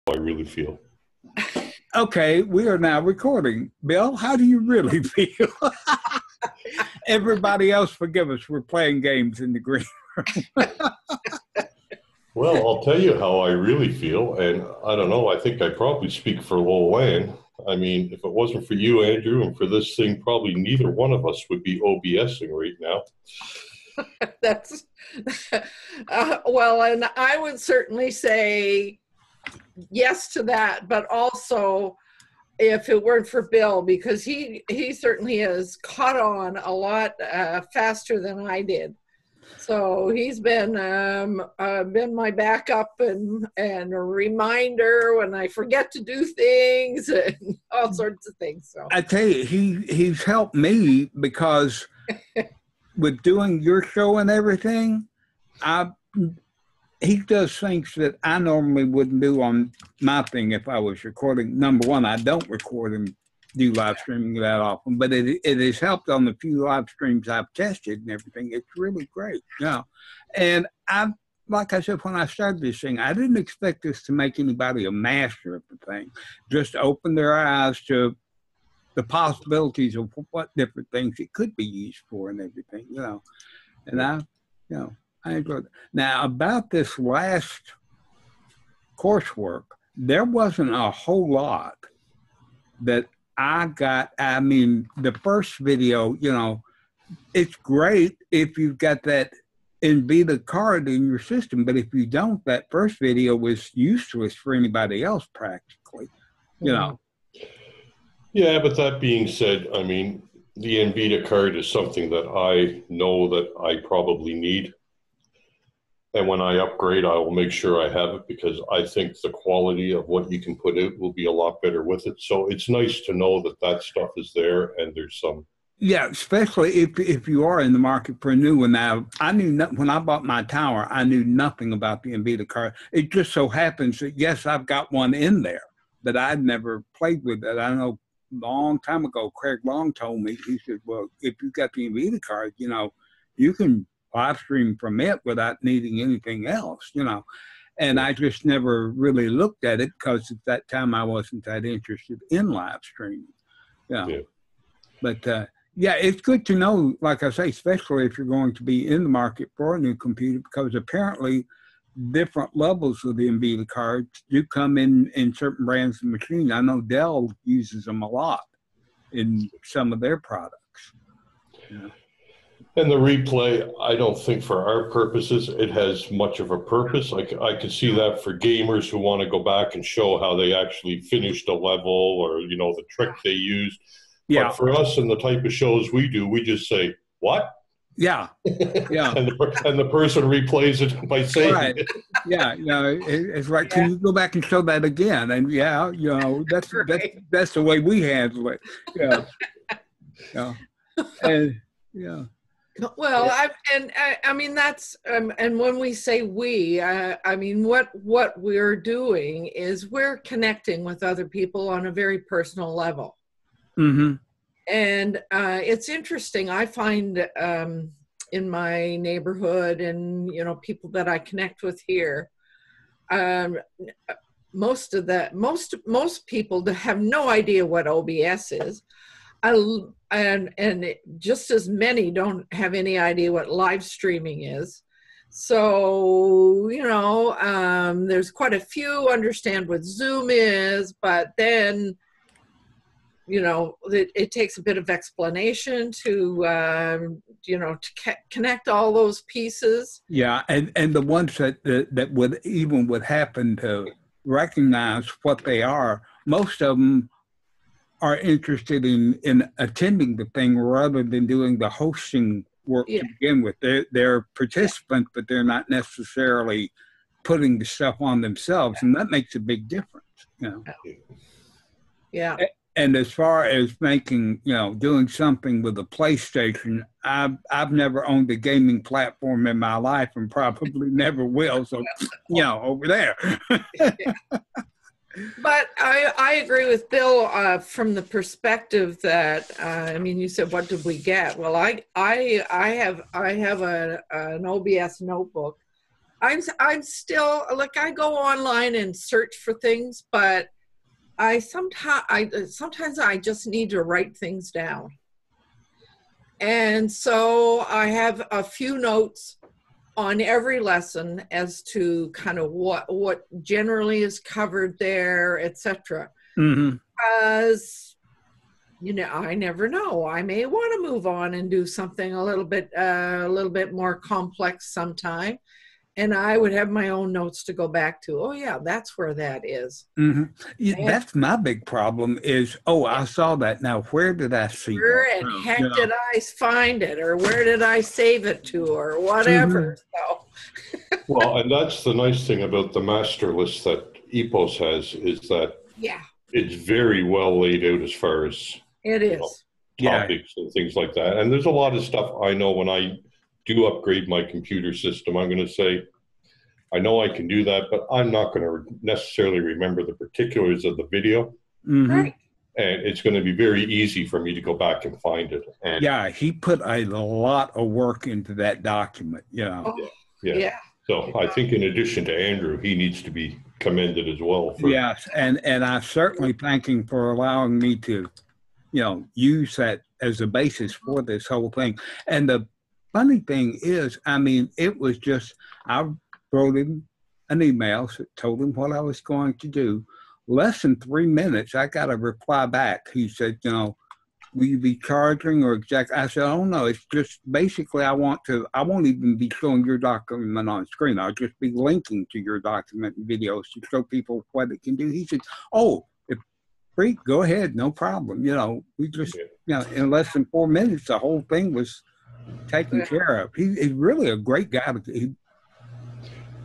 I really feel. Okay, we are now recording. Bill, how do you really feel? Everybody else forgive us. We're playing games in the green room. Well, I'll tell you how I really feel, and I don't know, I think I probably speak for Lil Wayne. I mean, if it wasn't for you, Andrew, and for this thing, probably neither one of us would be OBSing right now. That's, well, and I would certainly say yes to that, but also if it weren't for Bill, because he certainly has caught on a lot faster than I did. So he's been my backup and a reminder when I forget to do things and all sorts of things. So I tell you, he's helped me because with doing your show and everything, he does things that I normally wouldn't do on my thing if I was recording. Number one, I don't record and do live streaming that often, but it has helped on the few live streams I've tested and everything. It's really great. Yeah. And like I said, when I started this thing, I didn't expect this to make anybody a master of the thing. Just open their eyes to the possibilities of what different things it could be used for and everything, you know. And I enjoyed it. Now, about this last coursework, there wasn't a whole lot that I got. I mean, the first video, you know, it's great if you've got that NVIDIA card in your system, but if you don't, that first video was useless for anybody else practically, you know. Yeah, but that being said, I mean, the NVIDIA card is something that I know that I probably need. And when I upgrade, I will make sure I have it because I think the quality of what you can put out will be a lot better with it. So it's nice to know that that stuff is there and there's some. Yeah, especially if you are in the market for a new one. Now, I knew when I bought my tower, I knew nothing about the NVIDIA card. It just so happens that, yes, I've got one in there that I'd never played with. That I know a long time ago, Craig Long told me, he said, well, if you've got the NVIDIA card, you know, you can live stream from it without needing anything else, you know. And I just never really looked at it because at that time I wasn't that interested in live streaming. Yeah. But yeah, it's good to know, like I say, especially if you're going to be in the market for a new computer, because apparently different levels of the NVIDIA cards do come in certain brands of machines. I know Dell uses them a lot in some of their products. Yeah. And the replay, I don't think for our purposes, it has much of a purpose. I could see that for gamers who want to go back and show how they actually finished a level or, you know, the trick they used. Yeah. But for us and the type of shows we do, we just say, what? Yeah. Yeah. and the person replays it by saying right. it. Yeah. You know, it's like, can you go back and show that again? And yeah, you know, that's the way we handle it. Yeah. Yeah. And yeah. Well, I mean, that's, and when we say we, I mean, what we're doing is we're connecting with other people on a very personal level. Mm-hmm. And it's interesting. I find in my neighborhood and, you know, people that I connect with here, most people have no idea what OBS is. And just as many don't have any idea what live streaming is. So, you know, there's quite a few understand what Zoom is, but then, you know, it takes a bit of explanation to, you know, to connect all those pieces. Yeah, and the ones that would happen to recognize what they are, most of them are interested in attending the thing rather than doing the hosting work to begin with. They're participants, but they're not necessarily putting the stuff on themselves, and that makes a big difference, you know. Yeah. And as far as making, you know, doing something with a PlayStation, I've never owned a gaming platform in my life and probably never will. So, you know, over there. But I agree with Bill from the perspective that I mean, you said, what did we get? Well, I have an OBS notebook I'm still, like, I go online and search for things, but sometimes I just need to write things down. And so I have a few notes on every lesson as to kind of what generally is covered there, etc. Mm-hmm. Because, I never know. I may want to move on and do something a little bit more complex sometime. And I would have my own notes to go back to. Oh, yeah, that's where that is. Mm-hmm. That's my big problem is, I saw that. Now, where did I see Where that? in heck did I find it? Or where did I save it to? Or whatever. So. Well, and that's the nice thing about the master list that EPOS has, is that it's very well laid out as far as it is. Topics and things like that. And there's a lot of stuff I know when I do upgrade my computer system, I'm going to say, I know I can do that, but I'm not going to necessarily remember the particulars of the video. Right. And it's going to be very easy for me to go back and find it. And he put a lot of work into that document, So I think in addition to Andrew, he needs to be commended as well. Yes, and I certainly thank him for allowing me to, use that as a basis for this whole thing. And the funny thing is, it was just, I wrote him an email, told him what I was going to do. Less than 3 minutes, I got a reply back. He said, will you be charging or exact? I said, oh no, it's just basically I won't even be showing your document on screen. I'll just be linking to your document and videos to show people what it can do. He said, oh, if free, go ahead, no problem. We just, in less than 4 minutes, the whole thing was taken care of. He's really a great guy.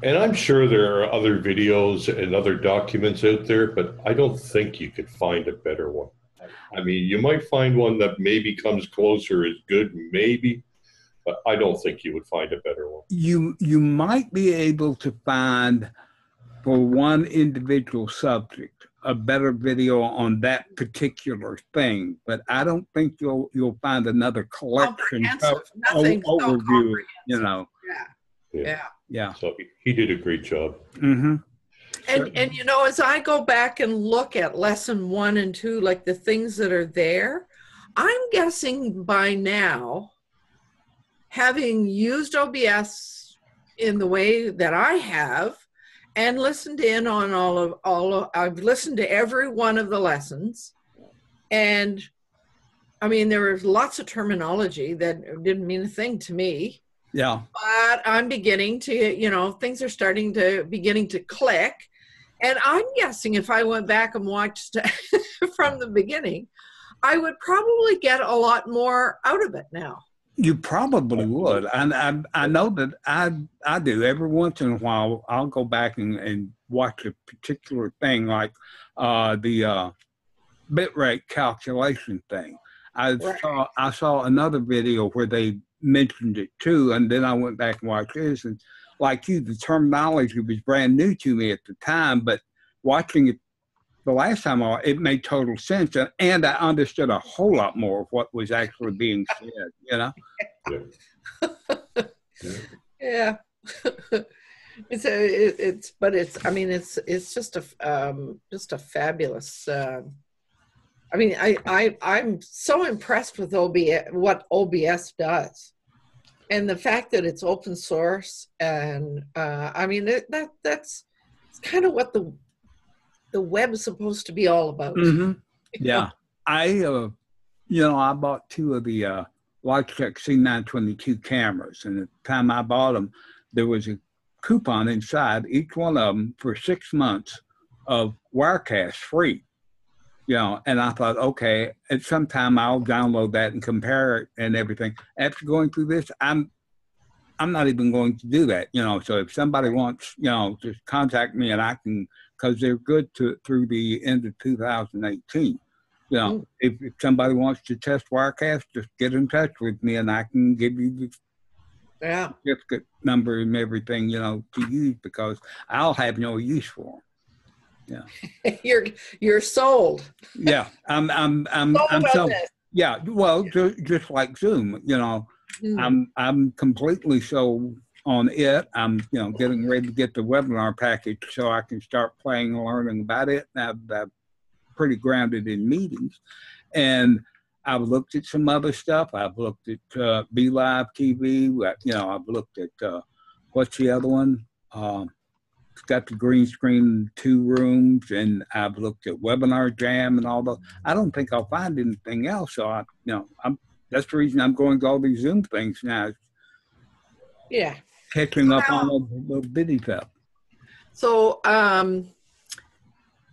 And I'm sure there are other videos and other documents out there, but I don't think you could find a better one. You might find one that maybe comes closer as good, maybe, but I don't think you would find a better one. You might be able to find, for one individual subject, a better video on that particular thing, but I don't think you'll find another collection overview. Yeah. So he did a great job. Mm-hmm. And as I go back and look at lesson 1 and 2, like the things that are there, I'm guessing by now, having used OBS in the way that I have, and listened in on I've listened to every one of the lessons, and there was lots of terminology that didn't mean a thing to me. Yeah. But I'm beginning to, things are beginning to click. And I'm guessing if I went back and watched from the beginning, I would probably get a lot more out of it now. You probably would. And I know that I do. Every once in a while, I'll go back and watch a particular thing like the bitrate calculation thing. I saw another video where they mentioned it too, and then I went back and watched this, and like you, the terminology was brand new to me at the time, but watching it the last time, it made total sense, and I understood a whole lot more of what was actually being said. Yeah. It's just a fabulous. I'm so impressed with what OBS does, and the fact that it's open source, and that's kind of what the web is supposed to be all about. Mm-hmm. Yeah, I bought 2 of the Logitech C922 cameras, and at the time I bought them, there was a coupon inside each one of them for 6 months of Wirecast free. And I thought, okay, at some time I'll download that and compare it and everything. After going through this, I'm not even going to do that. So if somebody wants, just contact me, and I can, because they're good through the end of 2018. If somebody wants to test Wirecast, just get in touch with me, and I can give you the certificate number and everything, to use, because I'll have no use for them. Yeah. You're sold. Yeah. I'm sold. Yeah. Well, just like Zoom, I'm completely sold on it. I'm, getting ready to get the webinar package so I can start playing and learning about it. I'm pretty grounded in meetings. And I've looked at some other stuff. I've looked at Be Live TV. I've looked at, what's the other one? It's got the green screen, 2 rooms, and I've looked at Webinar Jam and all those. I don't think I'll find anything else. So that's the reason I'm going to all these Zoom things now. Yeah. Catching up on a little bitty stuff. So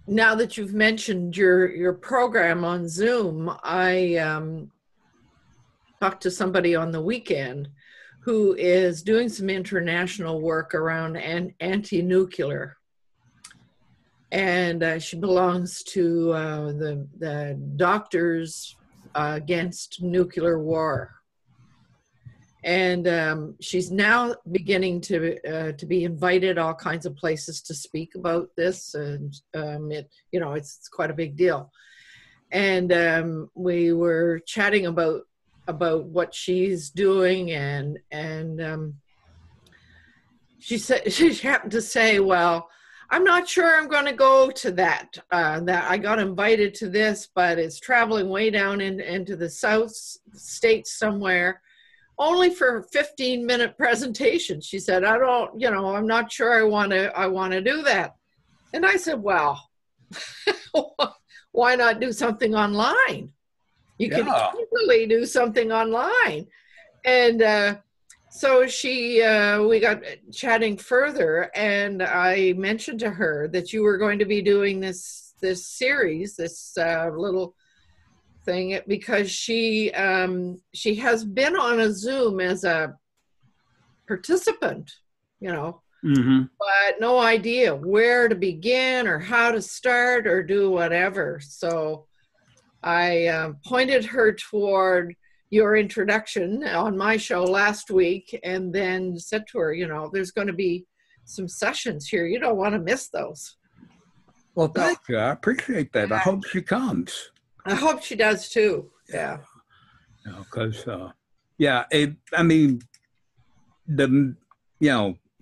now that you've mentioned your program on Zoom, I talked to somebody on the weekend who is doing some international work around anti-nuclear. And she belongs to the Doctors Against Nuclear War. And she's now beginning to be invited all kinds of places to speak about this. And, it's quite a big deal. And we were chatting about what she's doing, and she said, she happened to say, well, I'm not sure I'm going to go to that I got invited to this, but it's traveling way down into the South States somewhere, only for a 15-minute presentation. She said, I'm not sure I want to do that. And I said, well, why not do something online? You can easily do something online. And so we got chatting further, and I mentioned to her that you were going to be doing this series, this little thing, because she has been on a Zoom as a participant, but no idea where to begin or how to start or do whatever. So I pointed her toward your introduction on my show last week, and then said to her, there's going to be some sessions here. You don't want to miss those. Well, thank you. I appreciate that. I hope she comes. I hope she does too. Yeah. Because, the,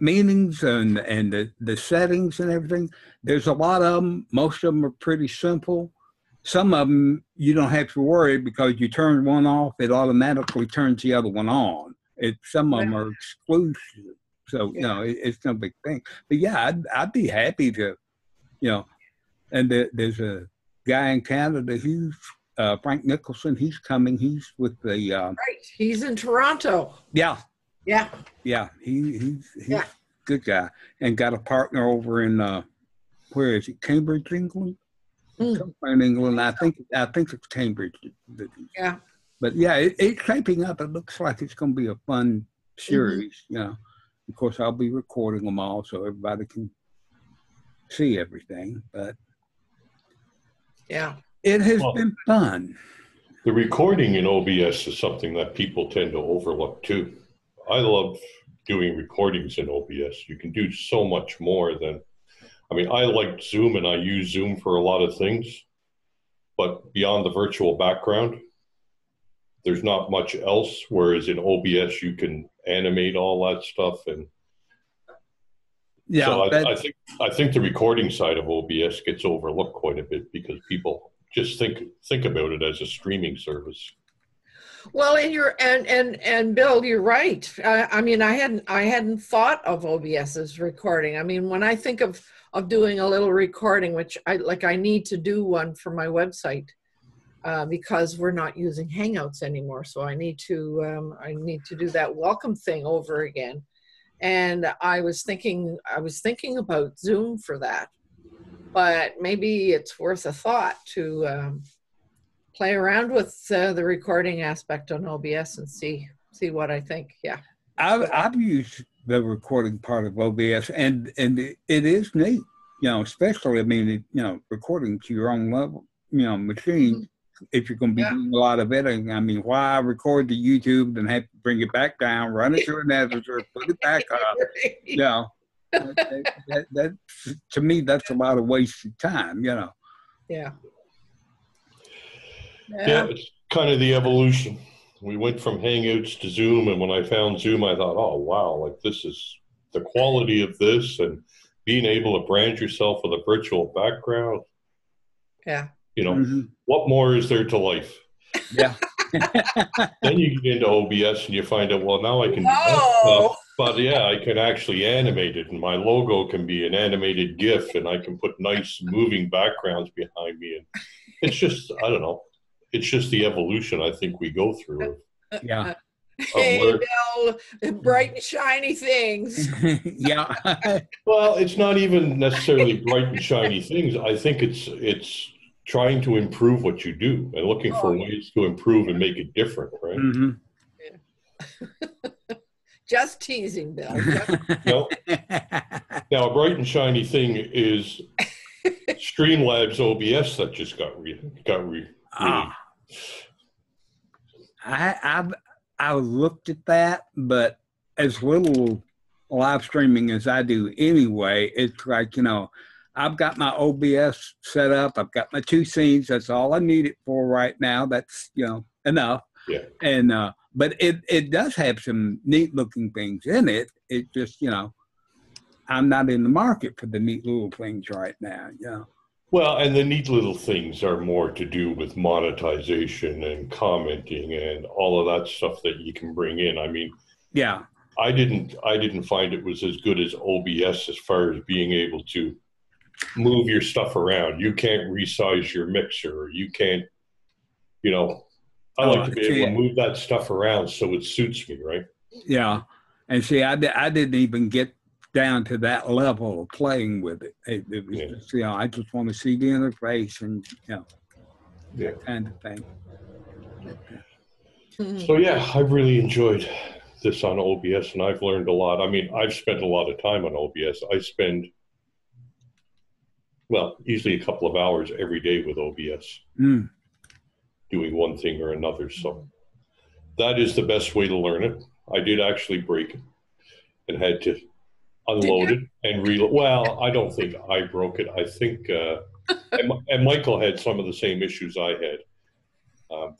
meetings and the settings and everything, there's a lot of them. Most of them are pretty simple. Some of them you don't have to worry, because you turn one off, it automatically turns the other one on. Some of them are exclusive, so it's no big thing. But yeah, I'd be happy to, And there's a guy in Canada, he's Frank Nicholson. He's coming. He's with the right. He's in Toronto. Yeah. Yeah. Yeah. He's a good guy, and got a partner over in where is it? Cambridge, England. Somewhere in England, I think it's Cambridge. Yeah. But yeah, it's shaping up. It looks like it's going to be a fun series. Of course, I'll be recording them all so everybody can see everything. But yeah, it has been fun. The recording in OBS is something that people tend to overlook too. I love doing recordings in OBS. You can do so much more than. I like Zoom, and I use Zoom for a lot of things, but beyond the virtual background, there's not much else. Whereas in OBS, you can animate all that stuff, and so I think the recording side of OBS gets overlooked quite a bit, because people just think about it as a streaming service. Well, and Bill, you're right. I hadn't thought of OBS as recording. When I think of doing a little recording, which I need to do one for my website, because we're not using Hangouts anymore. So I need to do that welcome thing over again. And I was thinking about Zoom for that, but maybe it's worth a thought to play around with the recording aspect on OBS and see what I think. Yeah. I've used the recording part of OBS, and it is neat, especially, recording to your own level, machine, if you're going to be doing a lot of editing. Why record the YouTube and have to bring it back down, run it through an editor, put it back up, that to me, that's a lot of wasted time, Yeah. Yeah, it's kind of the evolution. We went from Hangouts to Zoom, and when I found Zoom, I thought, oh, wow, like this is the quality of this and being able to brand yourself with a virtual background. Yeah. You know, Mm-hmm. what more is there to life? Yeah. Then you get into OBS and you find out, well, now I can do that Oh, stuff, but yeah, I can actually animate it, and my logo can be an animated GIF, and I can put nice moving backgrounds behind me. And it's just, I don't know, it's just the evolution I think we go through. Yeah. hey, Bill, bright and shiny things. Yeah. Well, it's not even necessarily bright and shiny things. I think it's trying to improve what you do and looking for ways to improve and make it different, right? Mm-hmm. Just teasing, Bill. No. Now, a bright and shiny thing is Streamlabs OBS that just got released. I looked at that, but as little live streaming as I do anyway, it's like, you know, I've got my OBS set up. I've got my 2 scenes. That's all I need it for right now. That's, you know, enough. Yeah. And but it does have some neat looking things in it. It just, you know, I'm not in the market for the neat little things right now. You know. Well, and the neat little things are more to do with monetization and commenting and all of that stuff that you can bring in. I mean, yeah, I didn't find it was as good as OBS as far as being able to move your stuff around. You can't resize your mixer, or you can't, you know, I like to be able to move that stuff around so it suits me, right? Yeah. And see, I didn't even get down to that level of playing with it. It was just, you know, I just want to see the interface and, you know, that kind of thing. So, yeah, I've really enjoyed this on OBS, and I've learned a lot. I mean, I've spent a lot of time on OBS. I spend, well, usually a couple of hours every day with OBS, doing one thing or another. So that is the best way to learn it. I did actually break it and had to unload it and reload. Well, I don't think I broke it. I think, and Michael had some of the same issues I had.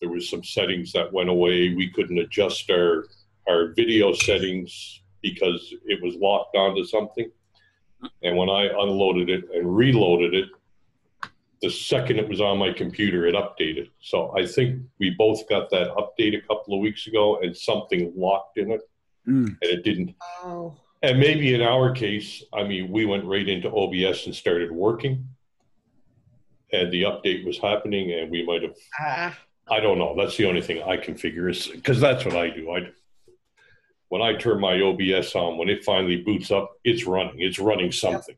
There was some settings that went away. We couldn't adjust our video settings because it was locked onto something. And when I unloaded it and reloaded it, the second it was on my computer, it updated. So I think we both got that update a couple of weeks ago, and something locked in it, and it didn't. Oh. And maybe in our case, I mean, we went right into OBS and started working, and the update was happening, and we might have, I don't know. That's the only thing I can figure is, because that's what I do. When I turn my OBS on, when it finally boots up, it's running something.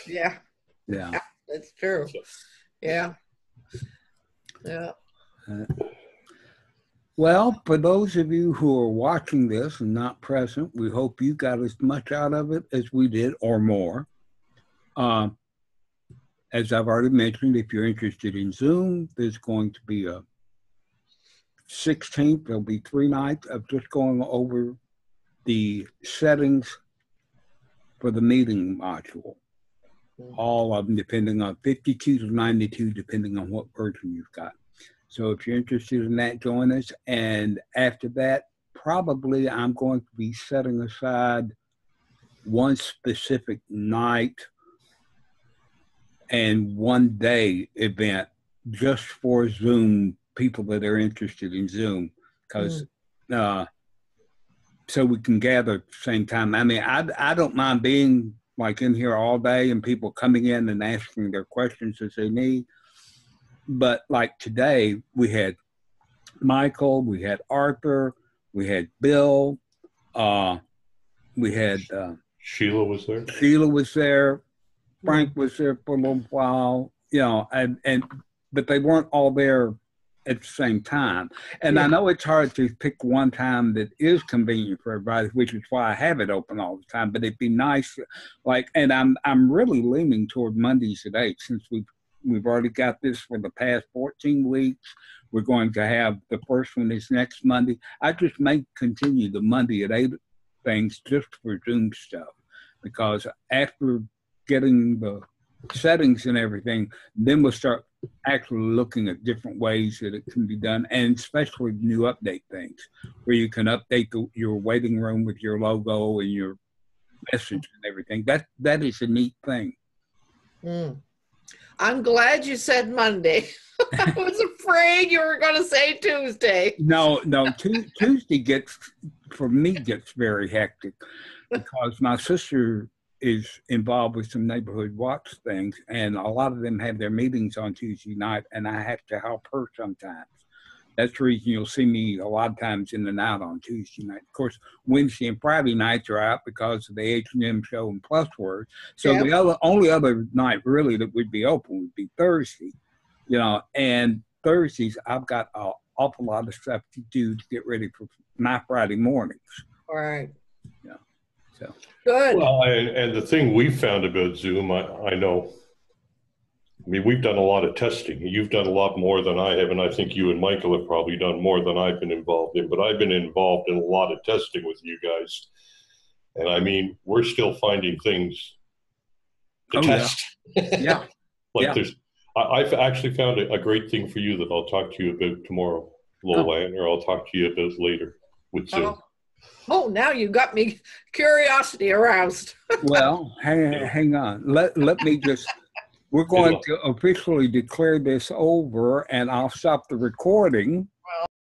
Yeah. That's true. So. Yeah. Well, for those of you who are watching this and not present, we hope you got as much out of it as we did or more. As I've already mentioned, if you're interested in Zoom, there's going to be a 16th. There'll be 3 nights of just going over the settings for the meeting module. All of them, depending on 52 to 92, depending on what version you've got. So if you're interested in that, join us. And after that, probably I'm going to be setting aside one specific night and one day event just for Zoom people that are interested in Zoom, because so we can gather at the same time. I mean, I don't mind being like in here all day and people coming in and asking their questions as they need. But like today, we had Michael, we had Arthur, we had Bill, we had Sheila was there. Sheila was there. Frank was there for a little while, you know, but they weren't all there at the same time. And I know it's hard to pick one time that is convenient for everybody, which is why I have it open all the time. But it'd be nice, like, and I'm really leaning toward Mondays at 8, since we've already got this for the past 14 weeks. We're going to have the first one is next Monday. I just may continue the Monday at 8 things just for Zoom stuff, because after getting the settings and everything, then we'll start actually looking at different ways that it can be done, and especially new update things where you can update your waiting room with your logo and your message and everything. That is a neat thing. I'm glad you said Monday. I was afraid you were going to say Tuesday. No, Tuesday for me gets very hectic because my sister is involved with some neighborhood watch things, and a lot of them have their meetings on Tuesday night, and I have to help her sometimes. That's the reason you'll see me a lot of times in and out on Tuesday night. Of course, Wednesday and Friday nights are out because of the H&M show and Plus Word. So the only other night really that would be open would be Thursday, and Thursdays I've got an awful lot of stuff to do to get ready for my Friday mornings. All right. Yeah. So good. Well, and the thing we found about Zoom, I know, we've done a lot of testing. You've done a lot more than I have, and I think you and Michael have probably done more than I've been involved in, but I've been involved in a lot of testing with you guys. And we're still finding things to test. Yeah. I've actually found a great thing for you that I'll talk to you about tomorrow, Lolan, or I'll talk to you about later with Zoom. Oh, now you got me curiosity aroused. Well, hang on. Let me just, we're going to officially declare this over, and I'll stop the recording.